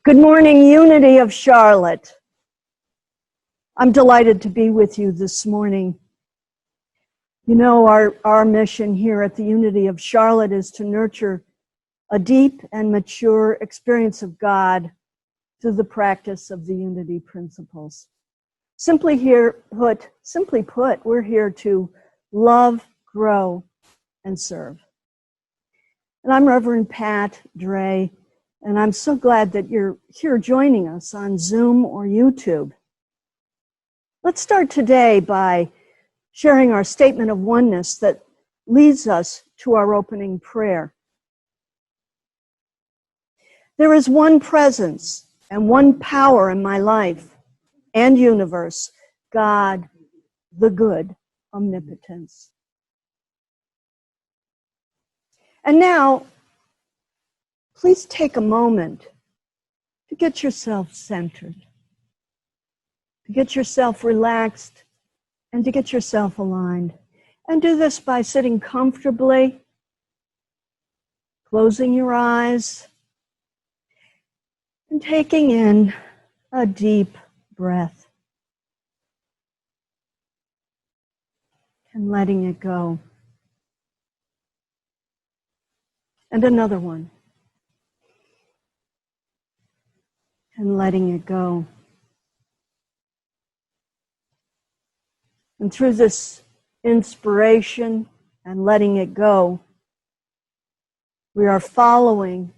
Good morning, Unity of Charlotte. I'm delighted to be with you this morning. You know, our mission here at the Unity of Charlotte is to nurture a deep and mature experience of God through the practice of the unity principles. Simply put, we're here to love, grow, and serve. And I'm Reverend Pat Drea, and I'm so glad that you're here joining us on Zoom or YouTube. Let's start today by sharing our statement of oneness that leads us to our opening prayer. There is one presence and one power in my life and universe, God, the good omnipotence. And now, please take a moment to get yourself centered, to get yourself relaxed, and to get yourself aligned. And do this by sitting comfortably, closing your eyes, and taking in a deep breath and letting it go. And another one. And letting it go. And through this inspiration and letting it go, we are following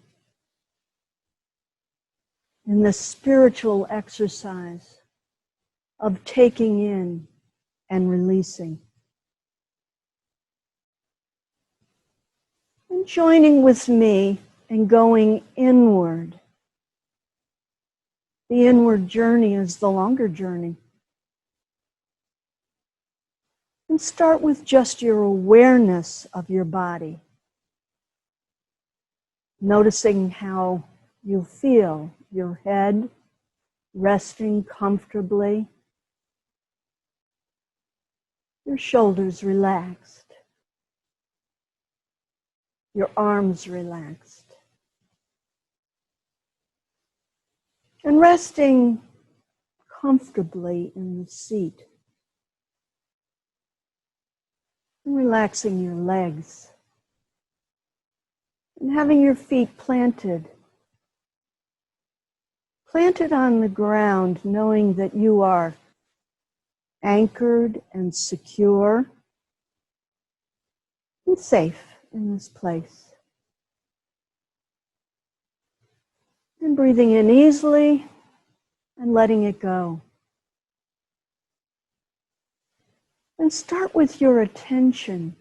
in this spiritual exercise of taking in and releasing. And joining with me and going inward. The inward journey is the longer journey. And start with just your awareness of your body. Noticing how you feel your head resting comfortably, your shoulders relaxed, your arms relaxed. And resting comfortably in the seat. And relaxing your legs. And having your feet planted on the ground, knowing that you are anchored and secure and safe in this place. And breathing in easily and letting it go. And start with your attention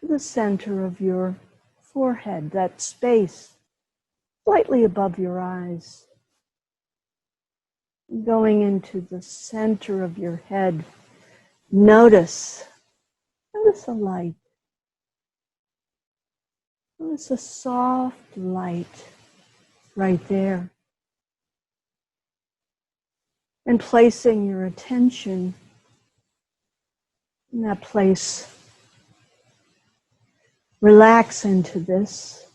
to the center of your forehead, that space slightly above your eyes. Going into the center of your head, notice a light. Notice a soft light right there. And placing your attention in that place, relax into this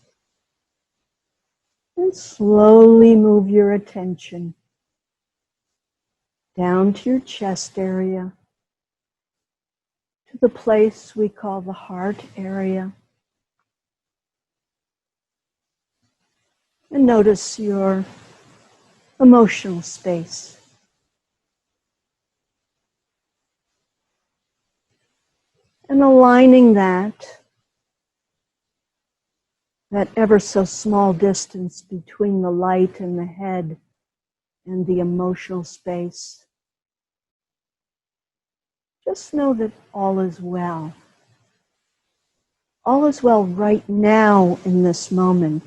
and slowly move your attention down to your chest area, to the place we call the heart area. And notice your emotional space. And aligning that ever so small distance between the light and the head and the emotional space. Just know that all is well. All is well right now in this moment.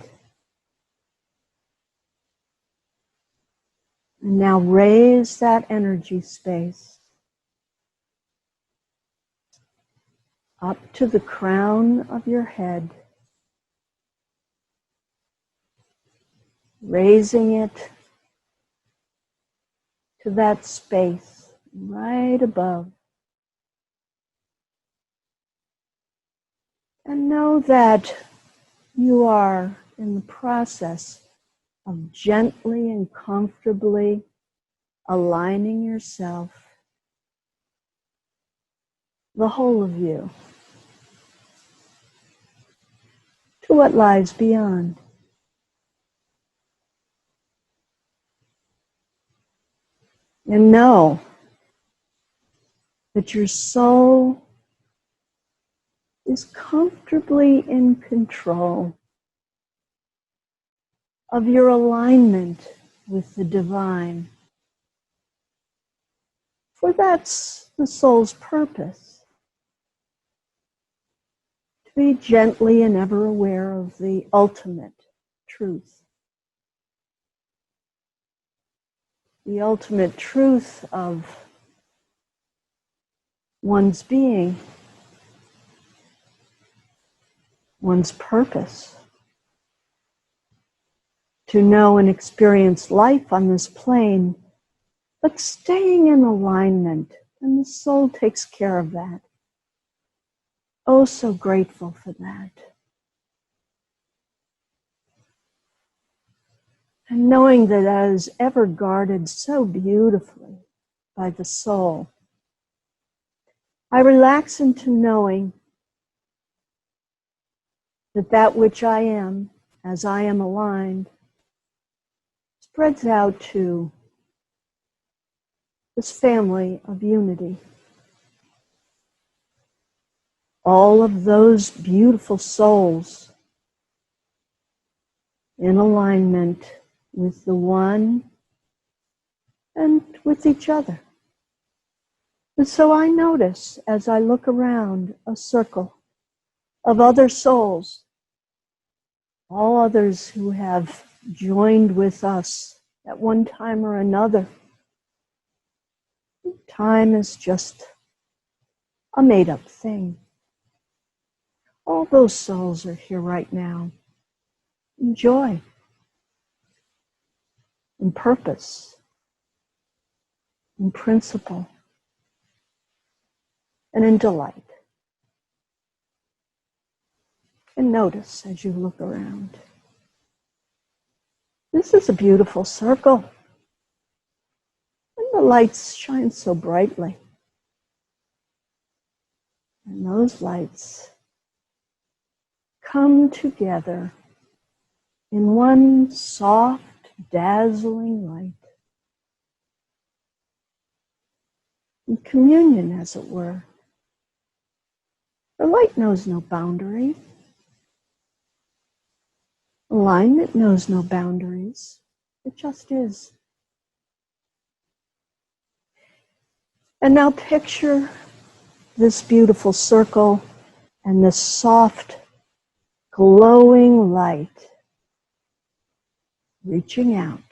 And now raise that energy space up to the crown of your head, raising it to that space right above. And know that you are in the process of gently and comfortably aligning yourself, the whole of you, to what lies beyond. And know that your soul is comfortably in control of your alignment with the divine. For that's the soul's purpose, to be gently and ever aware of the ultimate truth. The ultimate truth of one's being, one's purpose, to know and experience life on this plane, but staying in alignment, and the soul takes care of that. Oh, so grateful for that. And knowing that that is ever guarded so beautifully by the soul, I relax into knowing that that which I am, as I am aligned, spreads out to this family of unity. All of those beautiful souls in alignment with the one and with each other. And so I notice as I look around a circle of other souls, all others who have joined with us at one time or another. Time is just a made-up thing. All those souls are here right now in joy, in purpose, in principle, and in delight. And notice as you look around. This is a beautiful circle. And the lights shine so brightly. And those lights come together in one soft, dazzling light. In communion, as it were. The light knows no boundary. Alignment knows no boundaries. It just is. And now picture this beautiful circle and this soft, glowing light reaching out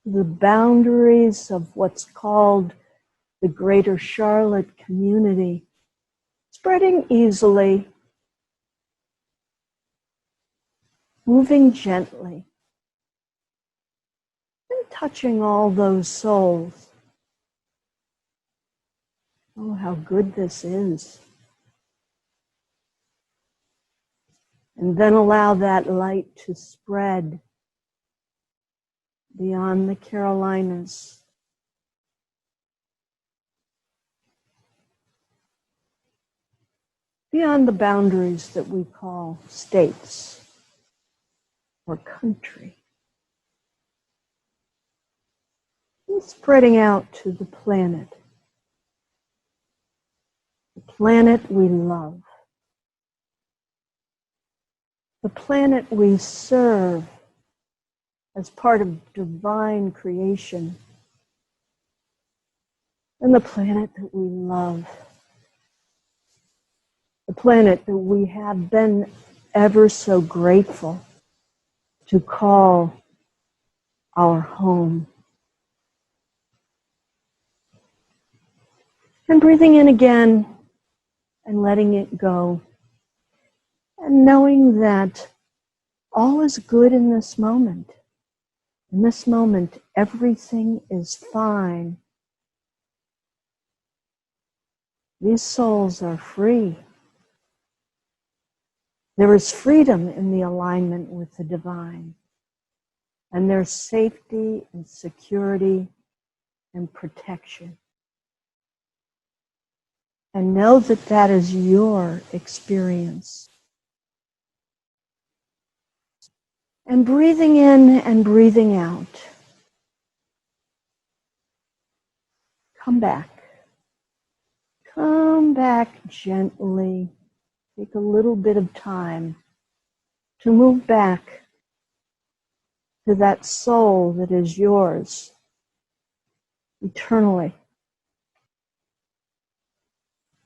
the boundaries of what's called the Greater Charlotte community, spreading easily, moving gently, and touching all those souls. Oh, how good this is. And then allow that light to spread beyond the Carolinas, beyond the boundaries that we call states or country, and spreading out to the planet we love, the planet we serve as part of divine creation, and the planet that we love, the planet that we have been ever so grateful to call our home. And breathing in again and letting it go, and knowing that all is good in this moment. In this moment, everything is fine. These souls are free There is freedom in the alignment with the divine. And there's safety and security and protection. And know that that is your experience. And breathing in and breathing out. Come back. Come back gently. Take a little bit of time to move back to that soul that is yours eternally.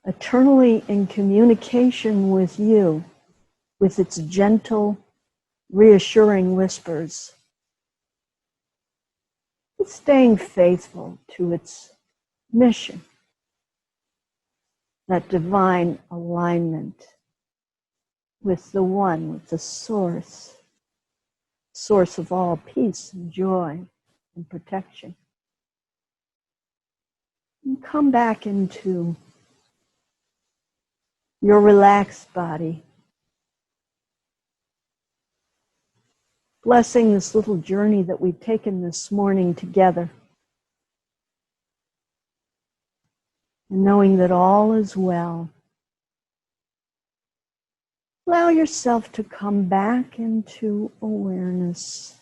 Eternally in communication with you, with its gentle, reassuring whispers. It's staying faithful to its mission, that divine alignment with the one, with the source of all peace and joy and protection. And come back into your relaxed body, blessing this little journey that we've taken this morning together, and knowing that all is well. Allow yourself to come back into awareness,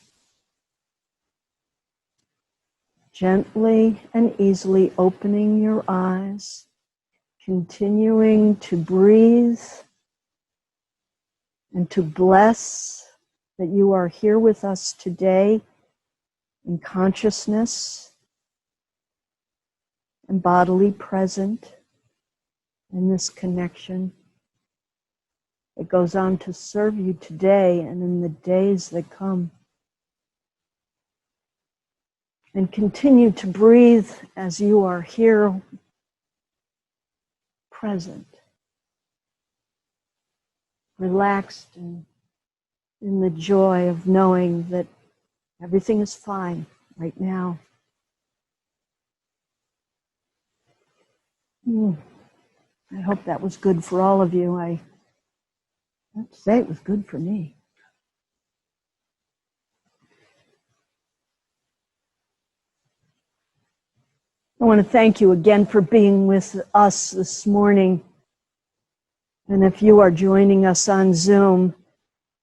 gently and easily opening your eyes, continuing to breathe and to bless that you are here with us today in consciousness and bodily present in this connection that goes on to serve you today and in the days that come. And continue to breathe as you are here present, relaxed and in the joy of knowing that everything is fine right now. I hope that was good for all of you. I have to say it was good for me. I want to thank you again for being with us this morning. And if you are joining us on Zoom,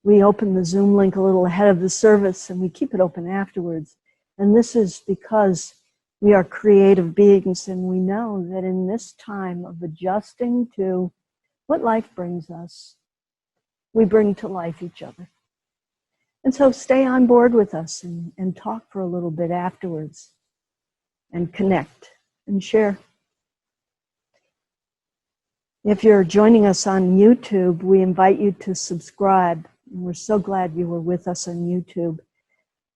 we open the Zoom link a little ahead of the service and we keep it open afterwards. And this is because we are creative beings and we know that in this time of adjusting to what life brings us, we bring to life each other. And so stay on board with us and talk for a little bit afterwards and connect and share. If you're joining us on YouTube, we invite you to subscribe. And we're so glad you were with us on YouTube.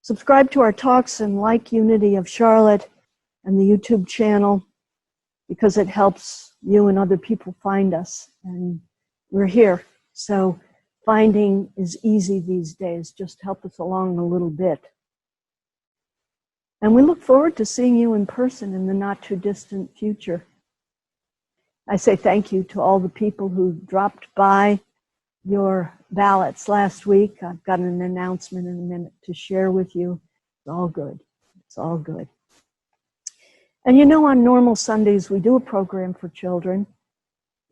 Subscribe to our talks and like Unity of Charlotte and the YouTube channel because it helps you and other people find us. And we're here. So finding is easy these days. Just help us along a little bit. And we look forward to seeing you in person in the not too distant future. I say thank you to all the people who dropped by your ballots last week. I've got an announcement in a minute to share with you. It's all good. It's all good. And you know, on normal Sundays, we do a program for children.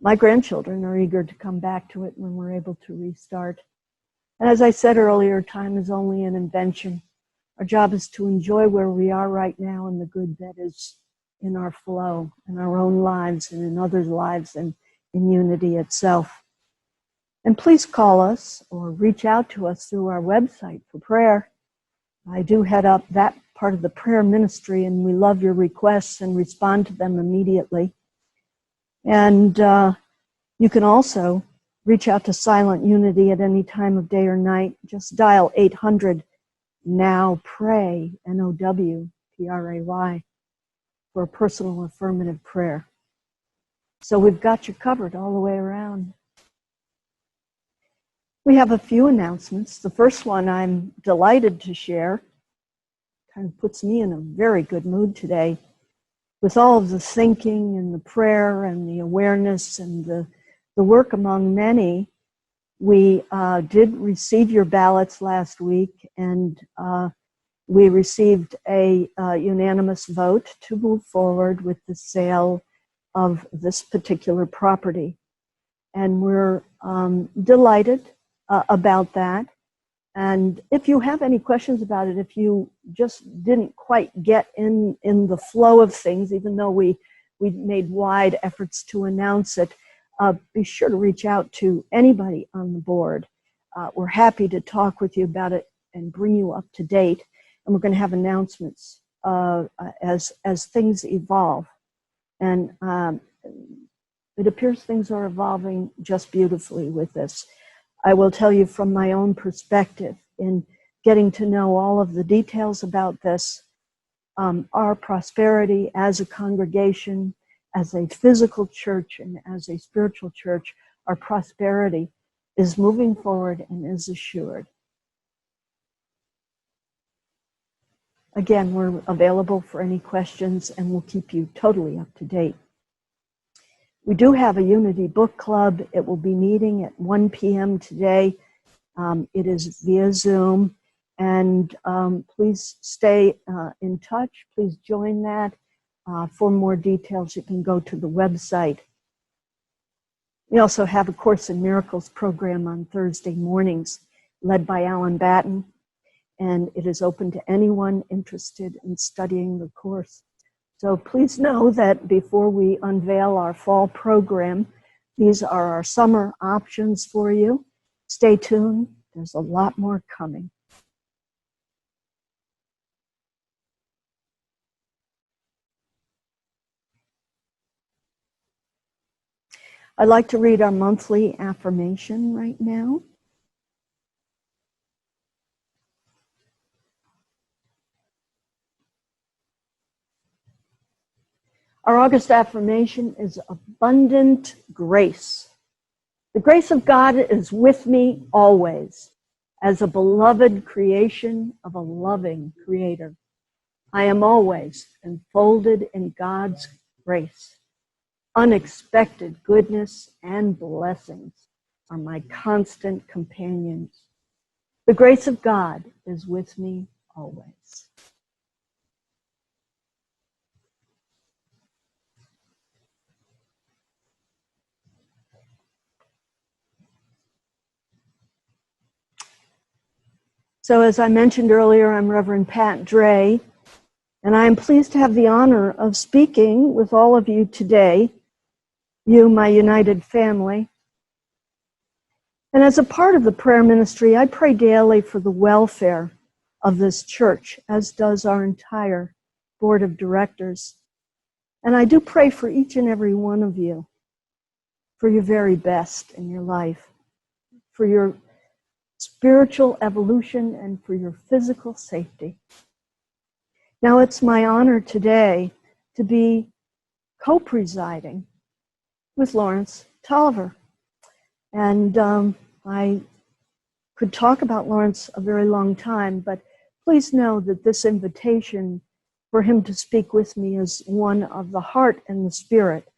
My grandchildren are eager to come back to it when we're able to restart. And as I said earlier, time is only an invention. Our job is to enjoy where we are right now and the good that is in our flow, in our own lives and in others' lives and in unity itself. And please call us or reach out to us through our website for prayer. I do head up that part of the prayer ministry and we love your requests and respond to them immediately. And you can also reach out to Silent Unity at any time of day or night. Just dial 800 Now Pray, NOW, for a personal affirmative prayer. So we've got you covered all the way around. We have a few announcements. The first one I'm delighted to share. Kind of puts me in a very good mood today. With all of the thinking and the prayer and the awareness and the work among many, We did receive your ballots last week, and we received a unanimous vote to move forward with the sale of this particular property. And we're delighted about that. And if you have any questions about it, if you just didn't quite get in the flow of things, even though we made wide efforts to announce it, be sure to reach out to anybody on the board. We're happy to talk with you about it and bring you up to date. And we're going to have announcements as things evolve. And it appears things are evolving just beautifully with this. I will tell you from my own perspective, in getting to know all of the details about this, our prosperity as a congregation, as a physical church, and as a spiritual church, our prosperity is moving forward and is assured. Again, we're available for any questions, and we'll keep you totally up to date. We do have a Unity Book Club. It will be meeting at 1 p.m. today. It is via Zoom, and please stay in touch. Please join that. For more details, you can go to the website. We also have a Course in Miracles program on Thursday mornings, led by Alan Batten, and it is open to anyone interested in studying the course. So please know that before we unveil our fall program, these are our summer options for you. Stay tuned. There's a lot more coming. I'd like to read our monthly affirmation right now. Our August affirmation is abundant grace. The grace of God is with me always, as a beloved creation of a loving Creator. I am always enfolded in God's grace. Unexpected goodness and blessings are my constant companions. The grace of God is with me always. So as I mentioned earlier, I'm Reverend Pat Drea, and I am pleased to have the honor of speaking with all of you today, you, my united family. And as a part of the prayer ministry, I pray daily for the welfare of this church, as does our entire board of directors. And I do pray for each and every one of you, for your very best in your life, for your spiritual evolution, and for your physical safety. Now, it's my honor today to be co-presiding with Lawrence Toliver. And I could talk about Lawrence a very long time, but please know that this invitation for him to speak with me is one of the heart and the spirit,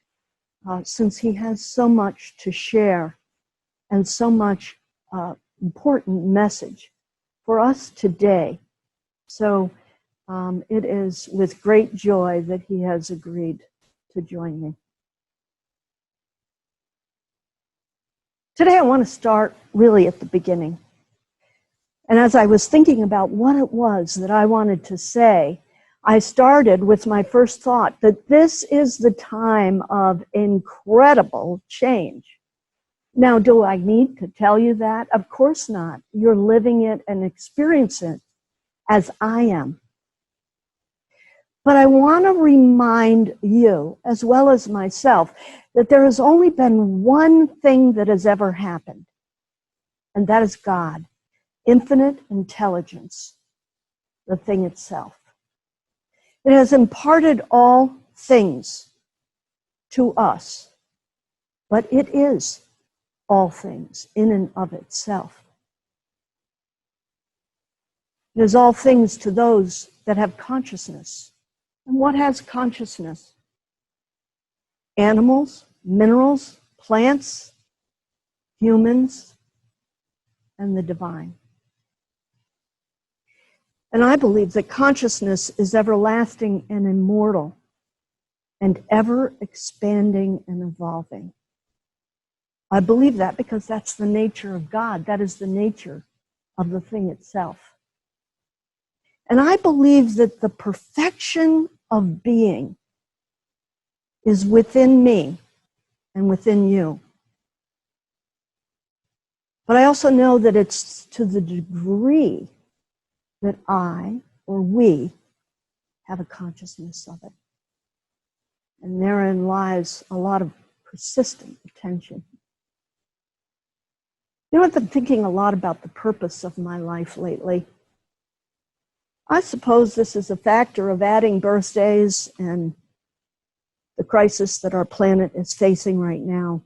since he has so much to share and so much important message for us today. So it is with great joy that he has agreed to join me. Today I want to start really at the beginning. And as I was thinking about what it was that I wanted to say, I started with my first thought that this is the time of incredible change. Now, do I need to tell you that? Of course not. You're living it and experiencing it as I am. But I want to remind you, as well as myself, that there has only been one thing that has ever happened, and that is God, infinite intelligence, the thing itself. It has imparted all things to us, but it is all things in and of itself. It is all things to those that have consciousness. And what has consciousness? Animals, minerals, plants, humans, and the divine. And I believe that consciousness is everlasting and immortal and ever expanding and evolving. I believe that because that's the nature of God. That is the nature of the thing itself. And I believe that the perfection of being is within me and within you. But I also know that it's to the degree that I or we have a consciousness of it. And therein lies a lot of persistent attention. You know, I've been thinking a lot about the purpose of my life lately. I suppose this is a factor of adding birthdays and the crisis that our planet is facing right now.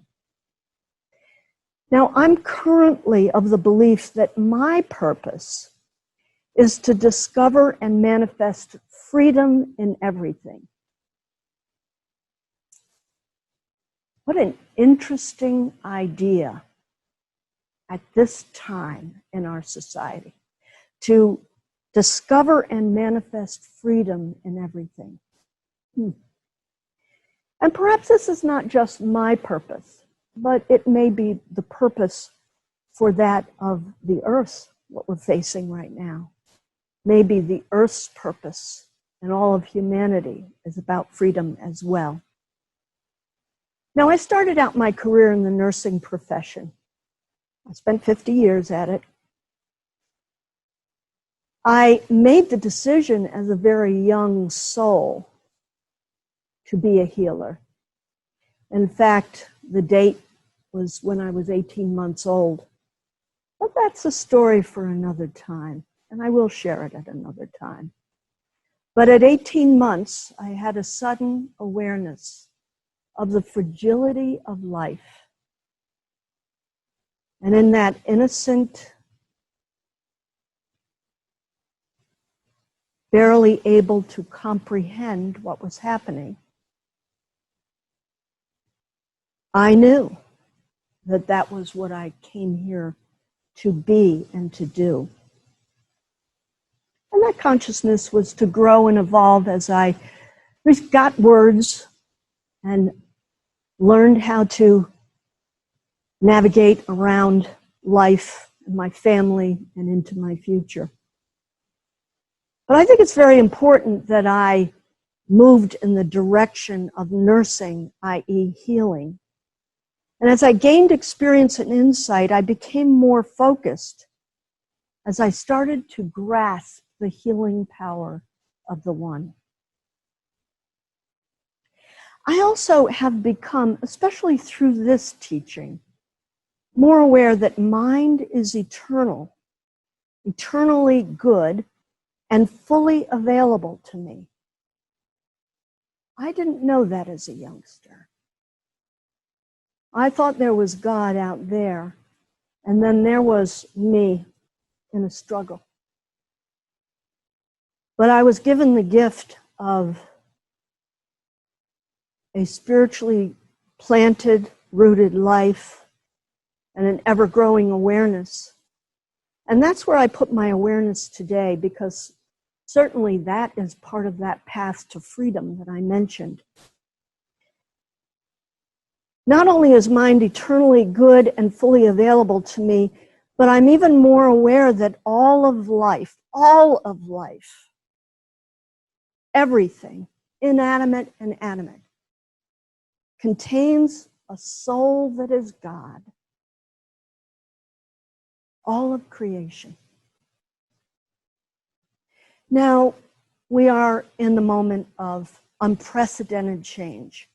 Now, I'm currently of the belief that my purpose is to discover and manifest freedom in everything. What an interesting idea at this time in our society, to discover and manifest freedom in everything. And perhaps this is not just my purpose, but it may be the purpose for that of the earth, what we're facing right now. Maybe the earth's purpose and all of humanity is about freedom as well. Now, I started out my career in the nursing profession. I spent 50 years at it. I made the decision as a very young soul to be a healer. In fact, the date was when I was 18 months old. But that's a story for another time, and I will share it at another time. But at 18 months, I had a sudden awareness of the fragility of life. And in that innocent, barely able to comprehend what was happening, I knew that that was what I came here to be and to do. And that consciousness was to grow and evolve as I got words and learned how to navigate around life and my family and into my future. But I think it's very important that I moved in the direction of nursing, i.e. healing. And as I gained experience and insight, I became more focused as I started to grasp the healing power of the One. I also have become, especially through this teaching, more aware that mind is eternal, eternally good, and fully available to me. I didn't know that as a youngster. I thought there was God out there, and then there was me in a struggle. But I was given the gift of a spiritually planted, rooted life and an ever-growing awareness. And that's where I put my awareness today, because certainly that is part of that path to freedom that I mentioned. Not only is mind eternally good and fully available to me, but I'm even more aware that all of life, everything, inanimate and animate, contains a soul that is God. All of creation. Now, we are in the moment of unprecedented change.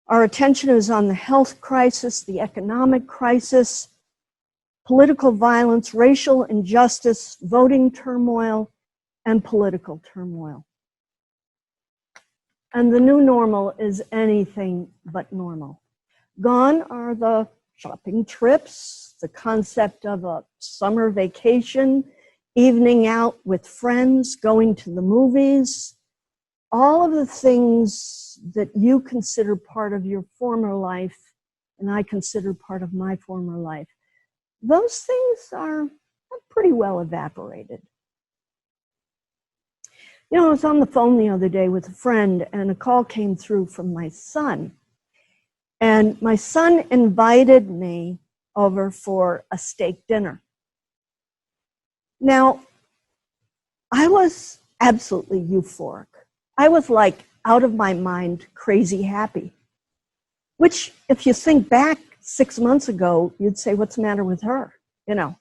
Our attention is on the health crisis, the economic crisis, political violence, racial injustice, voting turmoil, and political turmoil. And the new normal is anything but normal. Gone are the shopping trips, the concept of a summer vacation, evening out with friends, going to the movies, all of the things that you consider part of your former life and I consider part of my former life. those things are pretty well evaporated. You know, I was on the phone the other day with a friend, and a call came through from my son. And my son invited me over for a steak dinner. Now, I was absolutely euphoric. I was like out of my mind, crazy happy. Which, if you think back 6 months ago, you'd say, what's the matter with her? You know.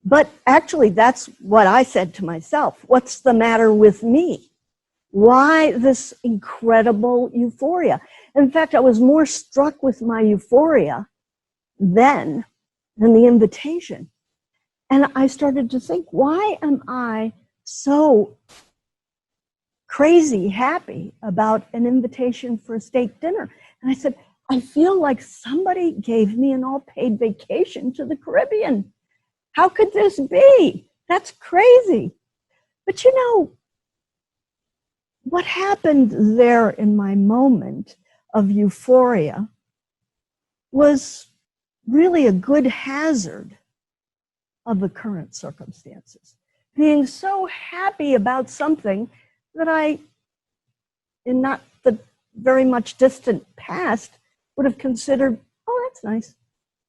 But actually, that's what I said to myself. What's the matter with me? Why this incredible euphoria? In fact, I was more struck with my euphoria then than the invitation. And I started to think, why am I so crazy happy about an invitation for a steak dinner? And I said, I feel like somebody gave me an all-paid vacation to the Caribbean. How could this be? That's crazy. But you know, what happened there in my moment of euphoria was really a good hazard of the current circumstances. Being so happy about something that I, in not the very much distant past, would have considered, oh, that's nice,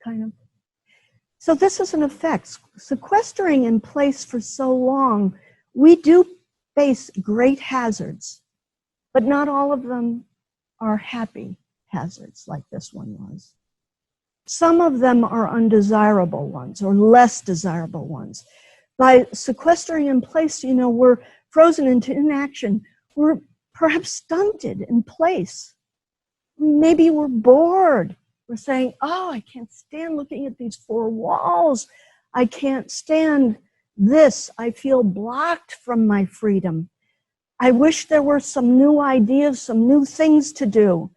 kind of. So this is an effect. Sequestering in place for so long, we do face great hazards, but not all of them are happy hazards like this one was. Some of them are undesirable ones or less desirable ones. By sequestering in place, you know, we're frozen into inaction. We're perhaps stunted in place. Maybe we're bored. We're saying, oh, I can't stand looking at these four walls. I can't stand this. I feel blocked from my freedom. I wish there were some new ideas, some new things to do.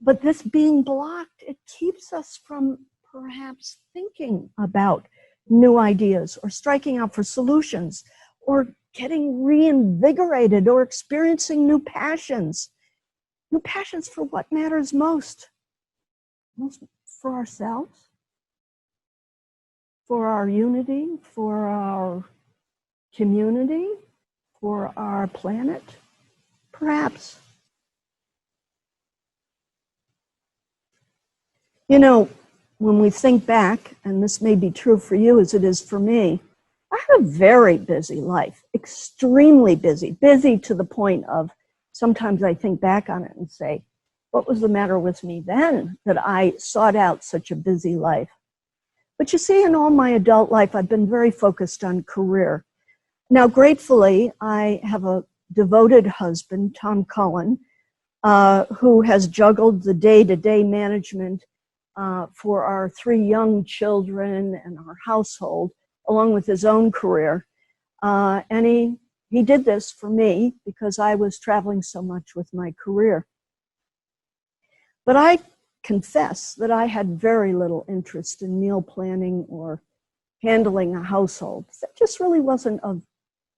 But this being blocked, it keeps us from perhaps thinking about new ideas or striking out for solutions or getting reinvigorated or experiencing new passions. New passions for what matters most. Most for ourselves, for our unity, for our community, for our planet, perhaps. You know, when we think back, and this may be true for you as it is for me, I had a very busy life, extremely busy, busy to the point of sometimes I think back on it and say, what was the matter with me then that I sought out such a busy life? But you see, in all my adult life, I've been very focused on career. Now, gratefully, I have a devoted husband, Tom Cullen, who has juggled the day-to-day management for our 3 young children and our household, along with his own career. And he did this for me because I was traveling so much with my career. But I confess that I had very little interest in meal planning or handling a household. That just really wasn't of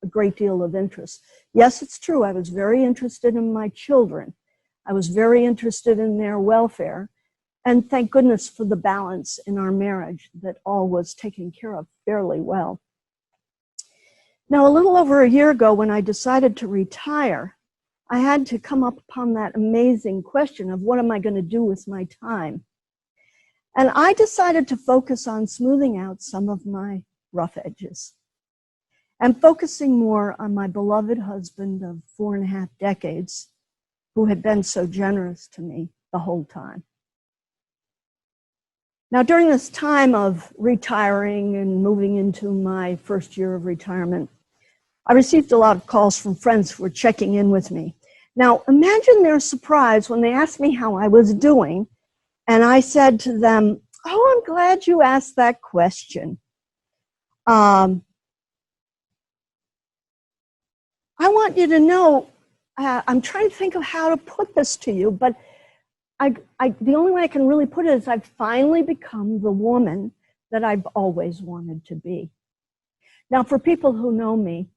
a great deal of interest. Yes, it's true, I was very interested in my children. I was very interested in their welfare. And thank goodness for the balance in our marriage that all was taken care of fairly well. Now, a little over a year ago, when I decided to retire, I had to come up upon that amazing question of what am I going to do with my time? And I decided to focus on smoothing out some of my rough edges and focusing more on my beloved husband of 4.5 decades, who had been so generous to me the whole time. Now, during this time of retiring and moving into my first year of retirement, I received a lot of calls from friends who were checking in with me. Now, imagine their surprise when they asked me how I was doing, and I said to them, oh, I'm glad you asked that question. I want you to know, I'm trying to think of how to put this to you, but the only way I can really put it is I've finally become the woman that I've always wanted to be. Now, for people who know me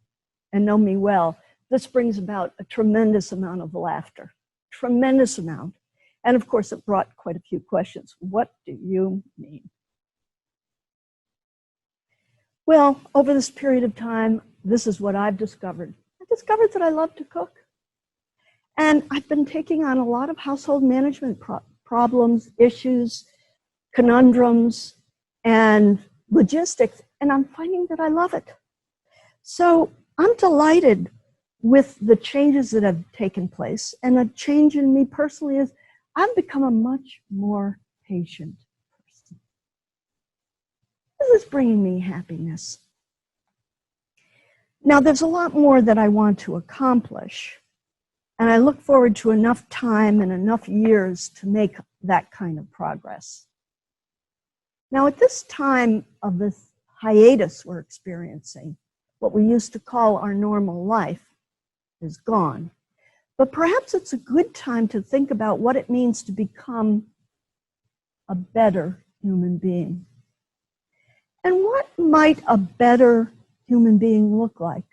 and know me well, this brings about a tremendous amount of laughter, tremendous amount. And of course, it brought quite a few questions. What do you mean? Well, over this period of time, this is what I've discovered. I discovered that I love to cook. And I've been taking on a lot of household management problems, issues, conundrums, and logistics, and I'm finding that I love it. So I'm delighted with the changes that have taken place. And a change in me personally is I've become a much more patient person. This is bringing me happiness. Now, there's a lot more that I want to accomplish, and I look forward to enough time and enough years to make that kind of progress. Now, at this time of this hiatus we're experiencing, what we used to call our normal life is gone. But perhaps it's a good time to think about what it means to become a better human being. And what might a better human being look like?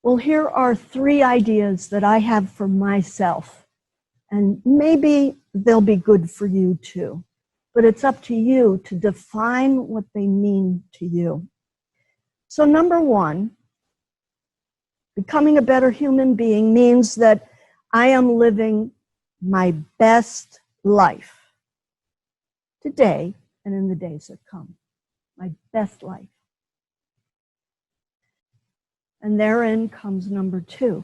Well, here are 3 ideas that I have for myself, and maybe they'll be good for you too. But it's up to you to define what they mean to you. So number 1, becoming a better human being means that I am living my best life today and in the days that come. My best life. And therein comes number 2.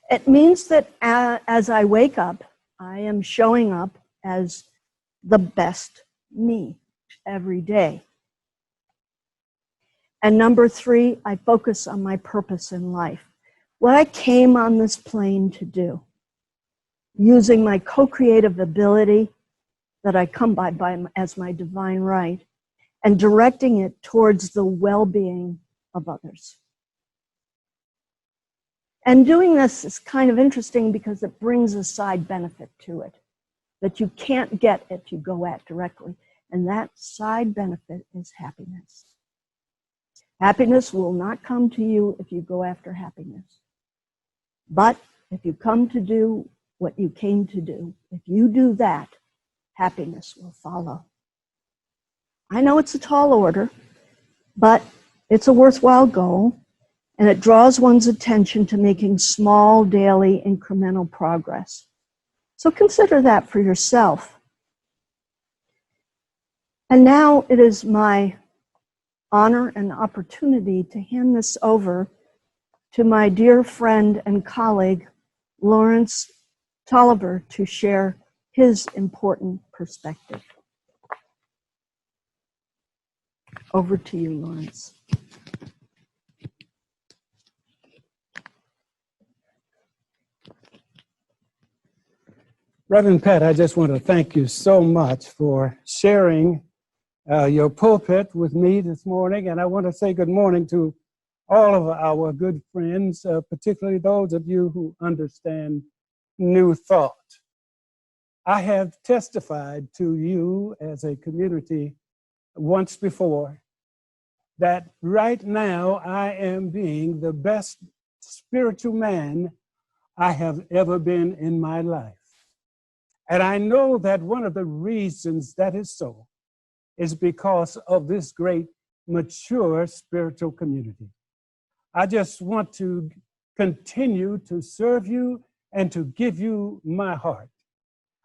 It means that as I wake up, I am showing up as the best me every day. And number 3, I focus on my purpose in life. What I came on this plane to do, using my co-creative ability that I come by as my divine right, and directing it towards the well-being of others. And doing this is kind of interesting because it brings a side benefit to it that you can't get if you go at directly. And that side benefit is happiness. Happiness will not come to you if you go after happiness. But if you come to do what you came to do, if you do that, happiness will follow. I know it's a tall order, but it's a worthwhile goal. And it draws one's attention to making small, daily, incremental progress. So consider that for yourself. And now it is my honor and opportunity to hand this over to my dear friend and colleague, Lawrence Toliver, to share his important perspective. Over to you, Lawrence. Reverend Pat, I just want to thank you so much for sharing your pulpit with me this morning. And I want to say good morning to all of our good friends, particularly those of you who understand New Thought. I have testified to you as a community once before that right now I am being the best spiritual man I have ever been in my life. And I know that one of the reasons that is so is because of this great, mature spiritual community. I just want to continue to serve you and to give you my heart.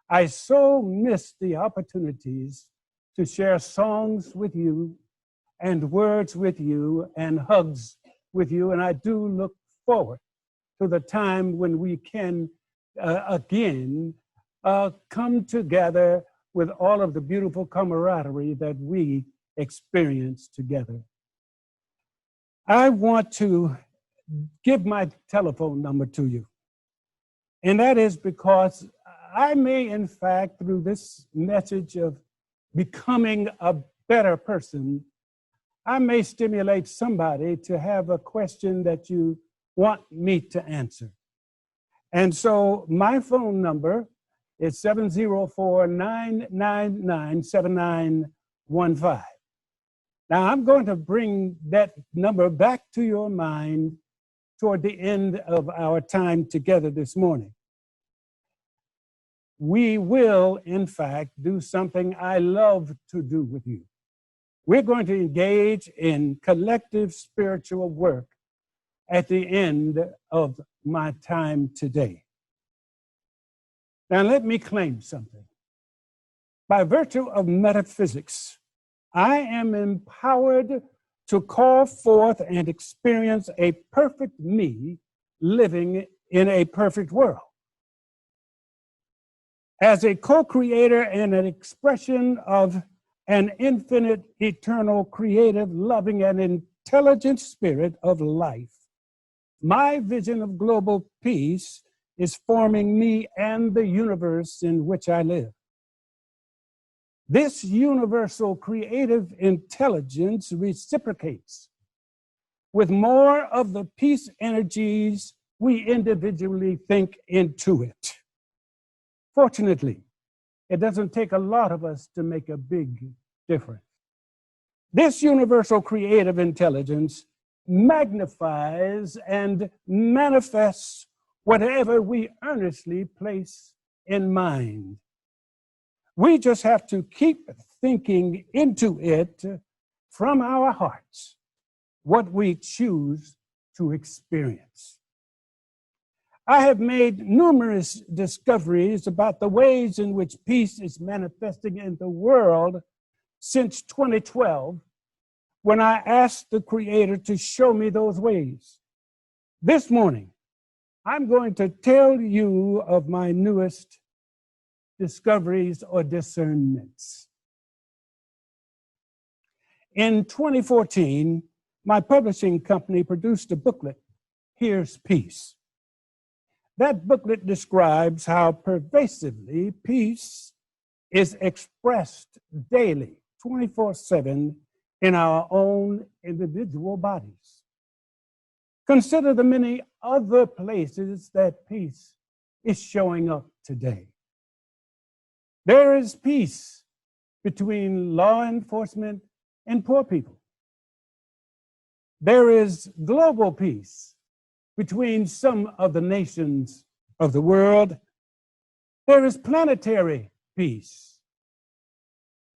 I so miss the opportunities to share songs with you and words with you and hugs with you. And I do look forward to the time when we can again come together with all of the beautiful camaraderie that we experience together. I want to give my telephone number to you. And that is because I may, in fact, through this message of becoming a better person, I may stimulate somebody to have a question that you want me to answer. And so my phone number is 704-999-7915. Now, I'm going to bring that number back to your mind toward the end of our time together this morning. We will, in fact, do something I love to do with you. we're going to engage in collective spiritual work at the end of my time today. Now, let me claim something. By virtue of metaphysics, I am empowered to call forth and experience a perfect me living in a perfect world. As a co-creator and an expression of an infinite, eternal, creative, loving, and intelligent spirit of life, my vision of global peace is forming me and the universe in which I live. This universal creative intelligence reciprocates with more of the peace energies we individually think into it. Fortunately, it doesn't take a lot of us to make a big difference. This universal creative intelligence magnifies and manifests whatever we earnestly place in mind. We just have to keep thinking into it from our hearts what we choose to experience. I have made numerous discoveries about the ways in which peace is manifesting in the world since 2012, when I asked the Creator to show me those ways. This morning, I'm going to tell you of my newest discoveries or discernments. In 2014, my publishing company produced a booklet, Here's Peace. That booklet describes how pervasively peace is expressed daily, 24/7, in our own individual bodies. Consider the many other places that peace is showing up today. There is peace between law enforcement and poor people. There is global peace between some of the nations of the world. There is planetary peace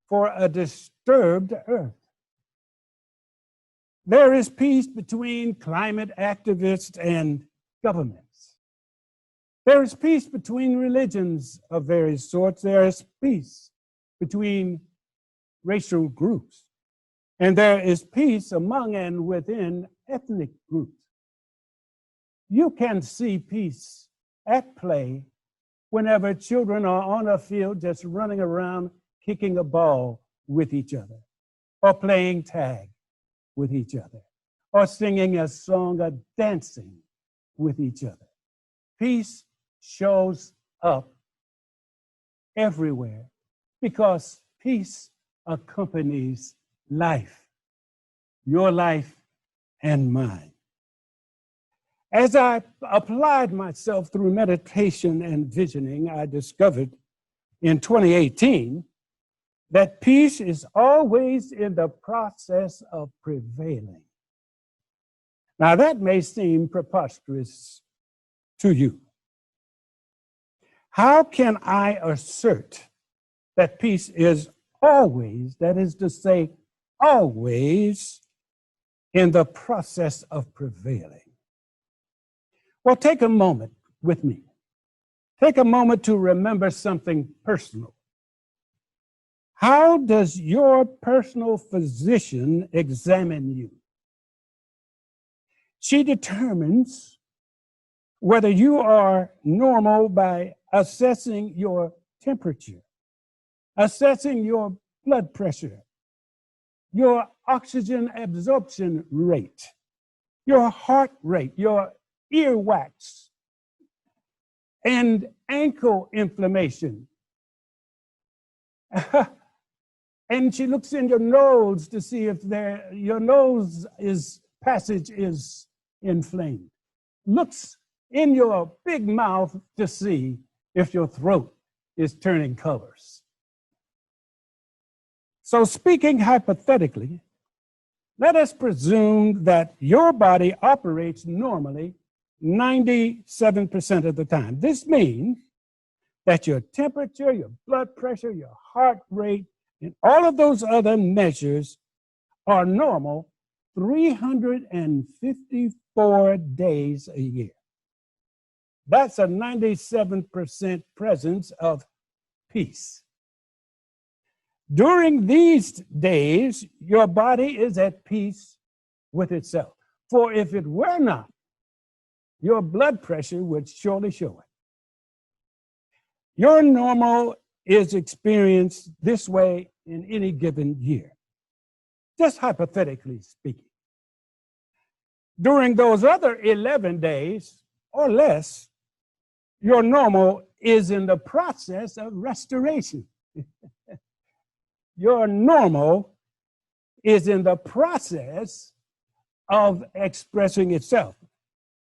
for a disturbed earth. There is peace between climate activists and governments. There is peace between religions of various sorts. There is peace between racial groups. And there is peace among and within ethnic groups. You can see peace at play whenever children are on a field just running around kicking a ball with each other, or playing tag with each other, or singing a song, or dancing with each other. Peace shows up everywhere because peace accompanies life, your life and mine. As I applied myself through meditation and visioning, I discovered in 2018 that peace is always in the process of prevailing. Now, that may seem preposterous to you. How can I assert that peace is always, that is to say, always in the process of prevailing? Well, take a moment with me. Take a moment to remember something personal. How does your personal physician examine you? She determines whether you are normal by assessing your temperature, assessing your blood pressure, your oxygen absorption rate, your heart rate, your earwax, and ankle inflammation. And she looks in your nose to see if your nose passage is inflamed. Looks in your big mouth to see if your throat is turning colors. So speaking hypothetically, let us presume that your body operates normally 97% of the time. This means that your temperature, your blood pressure, your heart rate, and all of those other measures are normal 354 days a year. That's a 97% presence of peace. During these days, your body is at peace with itself. For if it were not, your blood pressure would surely show it. Your normal is experienced this way in any given year, just hypothetically speaking. During those other 11 days or less, your normal is in the process of restoration. Your normal is in the process of expressing itself.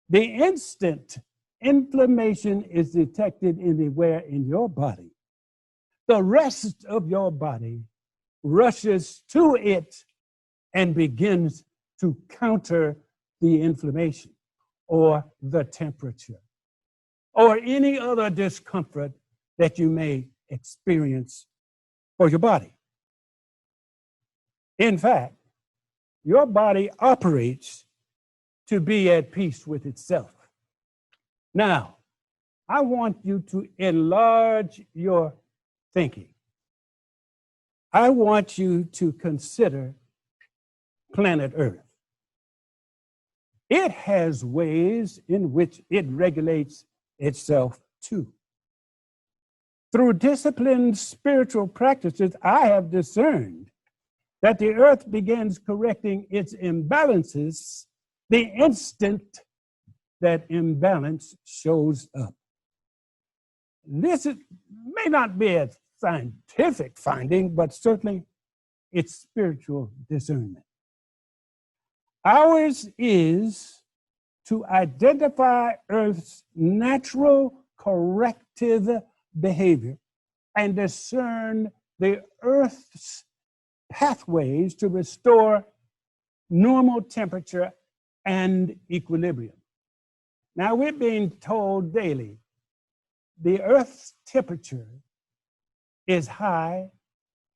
The instant inflammation is detected anywhere in your body, the rest of your body rushes to it and begins to counter the inflammation or the temperature or any other discomfort that you may experience for your body. In fact, your body operates to be at peace with itself. Now, I want you to enlarge your thinking. I want you to consider planet Earth. It has ways in which it regulates itself too. Through disciplined spiritual practices, I have discerned that the earth begins correcting its imbalances the instant that imbalance shows up. May not be a scientific finding, but certainly it's spiritual discernment. Ours is to identify Earth's natural corrective behavior and discern the Earth's pathways to restore normal temperature and equilibrium. Now, we're being told daily the Earth's temperature is high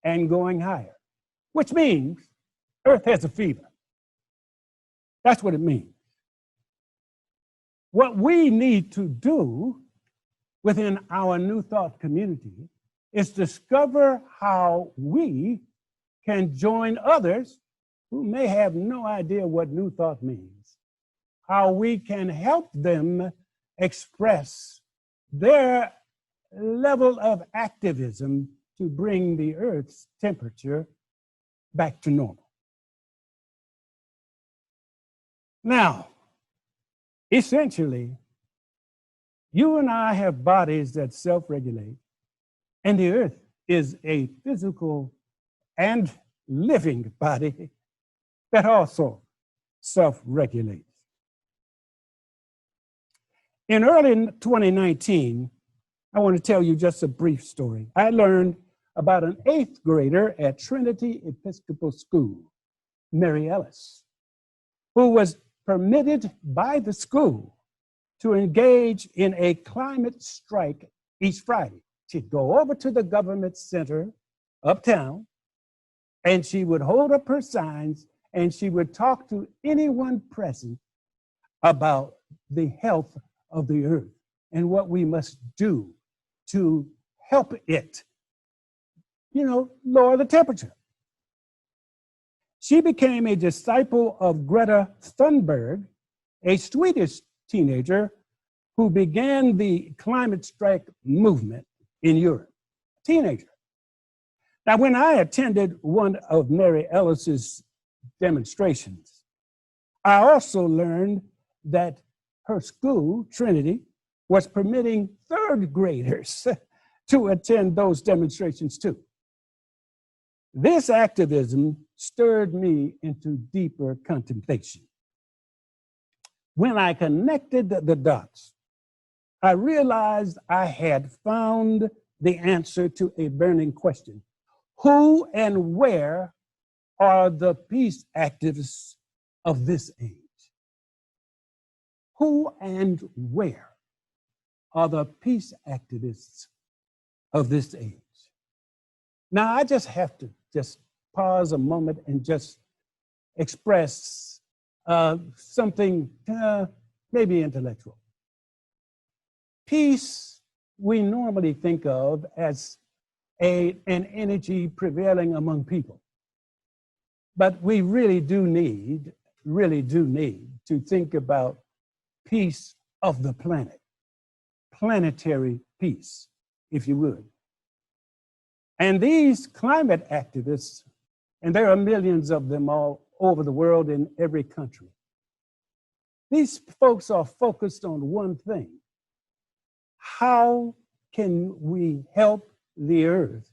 and going higher, which means Earth has a fever. That's what it means. What we need to do within our New Thought community is discover how we can join others who may have no idea what New Thought means, how we can help them express their level of activism to bring the Earth's temperature back to normal. Now, essentially, you and I have bodies that self-regulate, and the Earth is a physical and living body that also self-regulates. In early 2019, I want to tell you just a brief story. I learned about an 8th grader at Trinity Episcopal School, Mary Ellis, who was permitted by the school to engage in a climate strike each Friday. She'd go over to the government center uptown, and she would hold up her signs, and she would talk to anyone present about the health of the earth and what we must do to help it, lower the temperature. She became a disciple of Greta Thunberg, a Swedish teenager who began the climate strike movement in Europe. Teenager. Now, when I attended one of Mary Ellis's demonstrations, I also learned that her school, Trinity, was permitting 3rd graders to attend those demonstrations too. This activism stirred me into deeper contemplation. When I connected the dots, I realized I had found the answer to a burning question. Who and where are the peace activists of this age? Who and where are the peace activists of this age? Now, I just have to pause a moment and just express something maybe intellectual. Peace we normally think of as an energy prevailing among people. But we really do need to think about peace of the planet, planetary peace, if you would. And these climate activists, and there are millions of them all over the world in every country, these folks are focused on one thing. How can we help the earth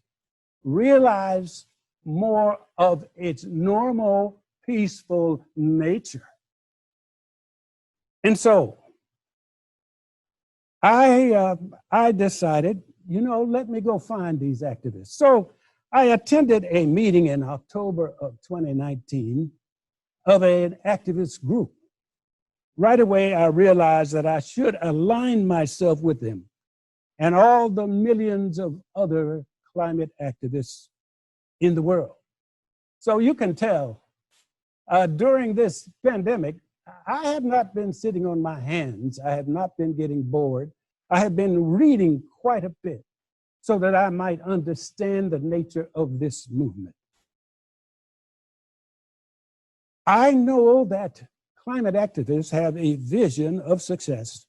realize more of its normal, peaceful nature? And so I decided, let me go find these activists. So I attended a meeting in October of 2019 of an activist group. Right away, I realized that I should align myself with them and all the millions of other climate activists in the world. So you can tell, during this pandemic, I have not been sitting on my hands. I have not been getting bored. I have been reading quite a bit so that I might understand the nature of this movement. I know that climate activists have a vision of success,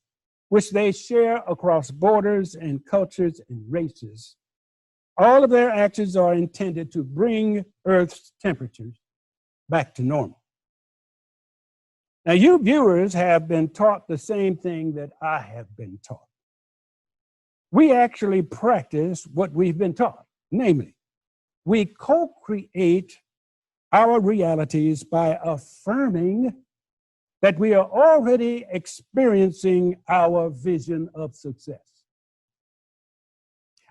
which they share across borders and cultures and races. All of their actions are intended to bring Earth's temperatures back to normal. Now, you viewers have been taught the same thing that I have been taught. We actually practice what we've been taught, namely, we co-create our realities by affirming that we are already experiencing our vision of success.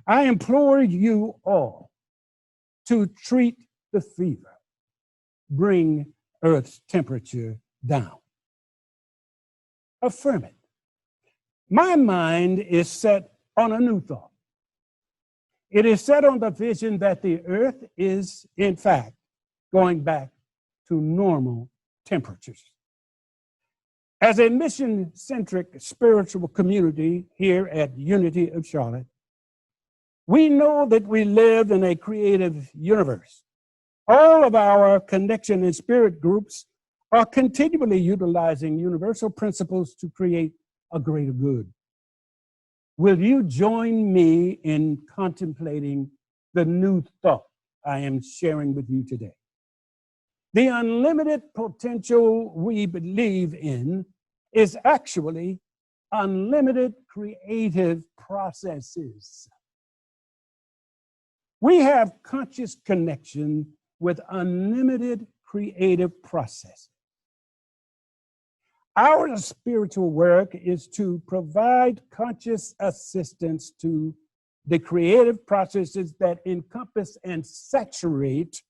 I implore you all to treat the fever, bring Earth's temperature down. Affirm it. My mind is set on a new thought. It is set on the vision that the Earth is, in fact, going back to normal temperatures. As a mission-centric spiritual community here at Unity of Charlotte, we know that we live in a creative universe. All of our connection and spirit groups are continually utilizing universal principles to create a greater good. Will you join me in contemplating the new thought I am sharing with you today? The unlimited potential we believe in is actually unlimited creative processes. We have conscious connection with unlimited creative processes. Our spiritual work is to provide conscious assistance to the creative processes that encompass and saturate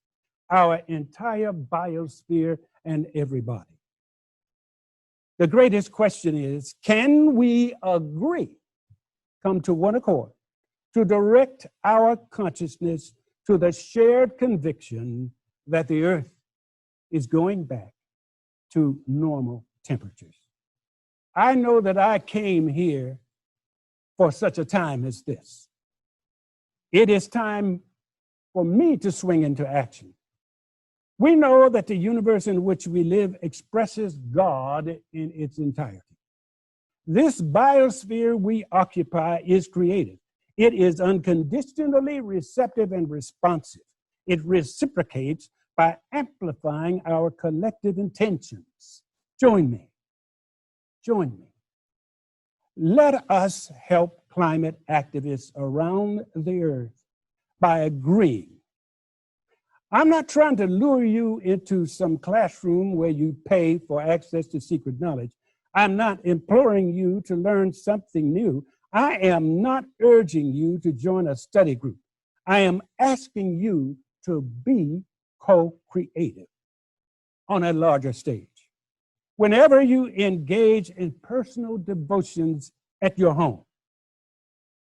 our entire biosphere and everybody. The greatest question is, can we agree, come to one accord, to direct our consciousness to the shared conviction that the Earth is going back to normal temperatures? I know that I came here for such a time as this. It is time for me to swing into action. We know that the universe in which we live expresses God in its entirety. This biosphere we occupy is creative. It is unconditionally receptive and responsive. It reciprocates by amplifying our collective intentions. Join me. Join me. Let us help climate activists around the earth by agreeing. I'm not trying to lure you into some classroom where you pay for access to secret knowledge. I'm not imploring you to learn something new. I am not urging you to join a study group. I am asking you to be co-creative on a larger stage. Whenever you engage in personal devotions at your home,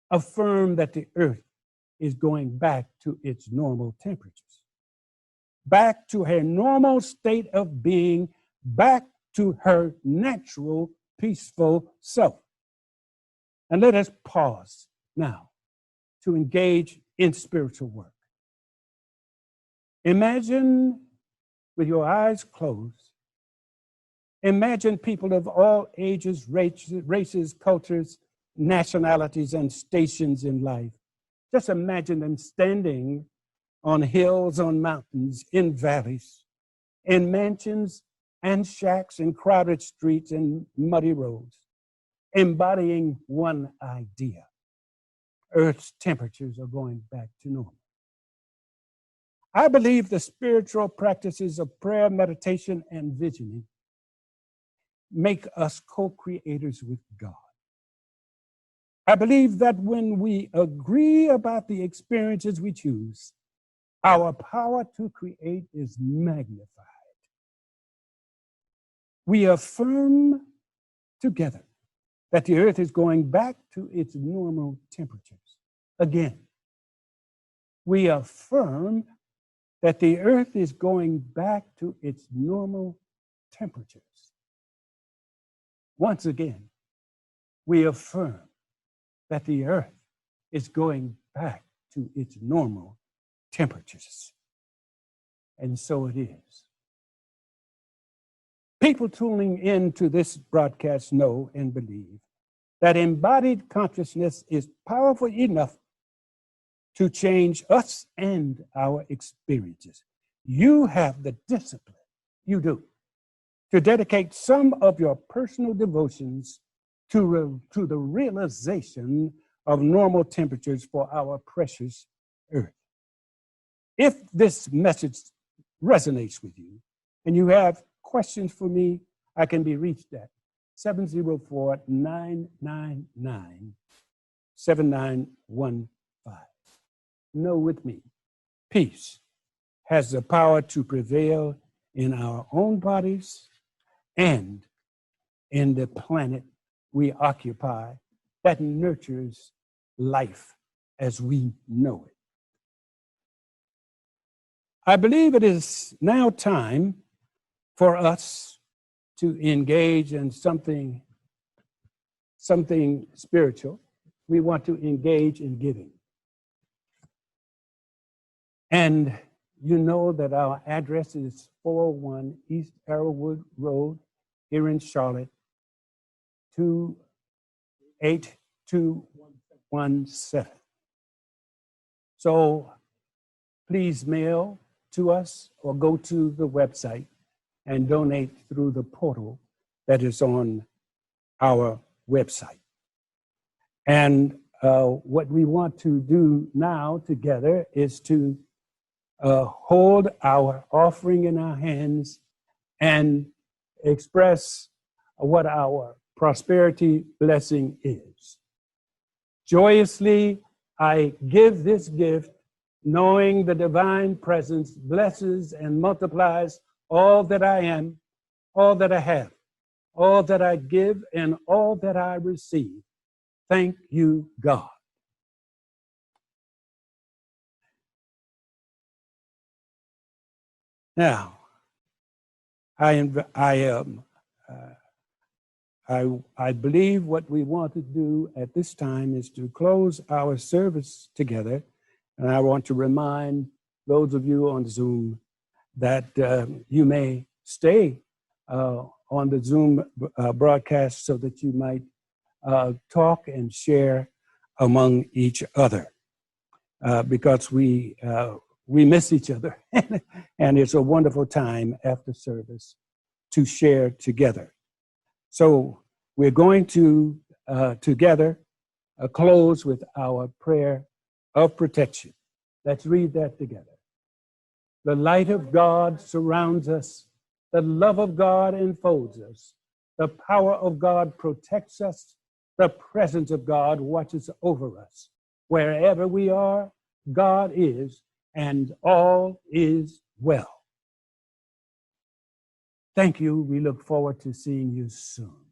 affirm that the earth is going back to its normal temperatures. back to her normal state of being, back to her natural, peaceful self. And let us pause now to engage in spiritual work. Imagine, with your eyes closed, imagine people of all ages, races, cultures, nationalities, and stations in life. Just imagine them standing on hills, on mountains, in valleys, in mansions and shacks, in crowded streets and muddy roads, embodying one idea. Earth's temperatures are going back to normal. I believe the spiritual practices of prayer, meditation, and visioning make us co-creators with God. I believe that when we agree about the experiences we choose, our power to create is magnified. We affirm together that the earth is going back to its normal temperatures. Again, we affirm that the earth is going back to its normal temperatures. Once again, we affirm that the earth is going back to its normal temperatures. And so it is. People tuning into this broadcast know and believe that embodied consciousness is powerful enough to change us and our experiences. You have the discipline, you do, to dedicate some of your personal devotions to the realization of normal temperatures for our precious earth. If this message resonates with you and you have questions for me, I can be reached at 704-999-7915. Know with me, peace has the power to prevail in our own bodies and in the planet we occupy that nurtures life as we know it. I believe it is now time for us to engage in something spiritual. We want to engage in giving. And you know that our address is 401 East Arrowwood Road here in Charlotte, 28217. So please mail to us or go to the website and donate through the portal that is on our website. And what we want to do now together is to hold our offering in our hands and express what our prosperity blessing is. Joyously, I give this gift, knowing the divine presence blesses and multiplies all that I am, all that I have, all that I give, and all that I receive. Thank you, God. Now, I believe what we want to do at this time is to close our service together. And I want to remind those of you on Zoom that you may stay on the Zoom broadcast so that you might talk and share among each other because we miss each other. And it's a wonderful time after service to share together. So we're going to together close with our prayer of protection. Let's read that together. The light of God surrounds us. The love of God enfolds us. The power of God protects us. The presence of God watches over us. Wherever we are, God is, and all is well. Thank you. We look forward to seeing you soon.